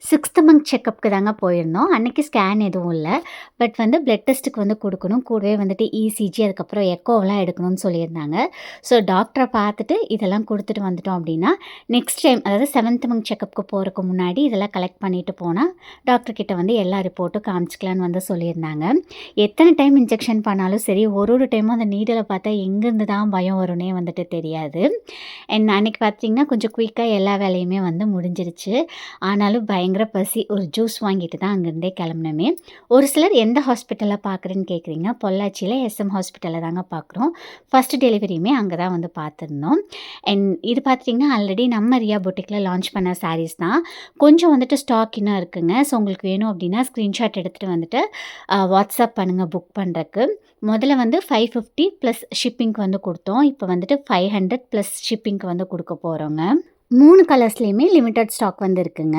6th month செக்கப்க்கு தாங்க போயிருந்தோம். அன்னைக்கு ஸ்கேன் எதுவும் இல்ல. பட் வந்து பிளட் டெஸ்ட்டுக்கு வந்து குடுக்கணும். கூடவே வந்துட்டு இசிஜி அதுக்கப்புறம் எக்கோவெல்லாம் எடுக்கணும்னு சொல்லியிருந்தாங்க. ஸோ டாக்டர பார்த்துட்டு இதெல்லாம் குடுத்துட்டு வந்துட்டோம் அப்டின்னா, நெக்ஸ்ட் டைம் அதாவது 7th மந்த் செக்கப்க்கு போறதுக்கு முன்னாடி இதெல்லாம் கலெக்ட் பண்ணிட்டு போனா, டாக்டர் கிட்ட வந்து எல்லா ரிப்போர்ட்டும் காமிச்சுக்கலான்னு வந்து சொல்லியிருந்தாங்க. எத்தன டைம் இன்ஜெக்ஷன் பண்ணாலும் சரி, ஒரு டைமும் அந்த நீடில பார்த்தா எங்கேருந்து தான் பயம் வரும்னே வந்துட்டு தெரியாது. அண்ட் அன்னைக்கு பார்த்தீங்கன்னா, கொஞ்சம் குயிக்கா எல்லா வேலையுமே வந்து முடிஞ்சிருச்சு. ஆனாலும் பயங்கர பசி. ஒரு ஜூஸ் வாங்கிட்டு தான் அங்கருந்தே கிளம்புனோமே. ஒரு சிலர் எந்த ஹாஸ்பிட்டல்ல பார்க்குறேன்னு கேட்குறீங்க. பொள்ளாச்சியில எஸ்எம் ஹாஸ்பிட்டல்ல தாங்க பார்க்குறோம். ஃபர்ஸ்ட் டெலிவரியுமே அங்க தான் வந்து பார்த்துருந்தோம். அண்ட் இது பார்த்தீங்கன்னா, ஆல்ரெடி நம்ம ரியா பொட்டிக்ல லான்ச் பண்ண சாரீஸ் தான். கொஞ்சம் வந்துட்டு ஸ்டாக் இன்னும் இருக்குங்க. ஸோ உங்களுக்கு வேணும் அப்டின்னா ஸ்க்ரீன்ஷாட் எடுத்துட்டு வந்துட்டு வாட்ஸ்அப் பண்ணுங்க புக் பண்றக்கு. முதல்ல வந்து 550 ப்ளஸ் ஷிப்பிங்க்கு வந்து குடுத்தோம். இப்போ வந்துட்டு 500 ப்ளஸ் ஷிப்பிங்க்கு வந்து குடுக்க போறோங்க. 3 கலர்ஸ்லயுமே லிமிட்டட் ஸ்டாக் வந்து இருக்குங்க.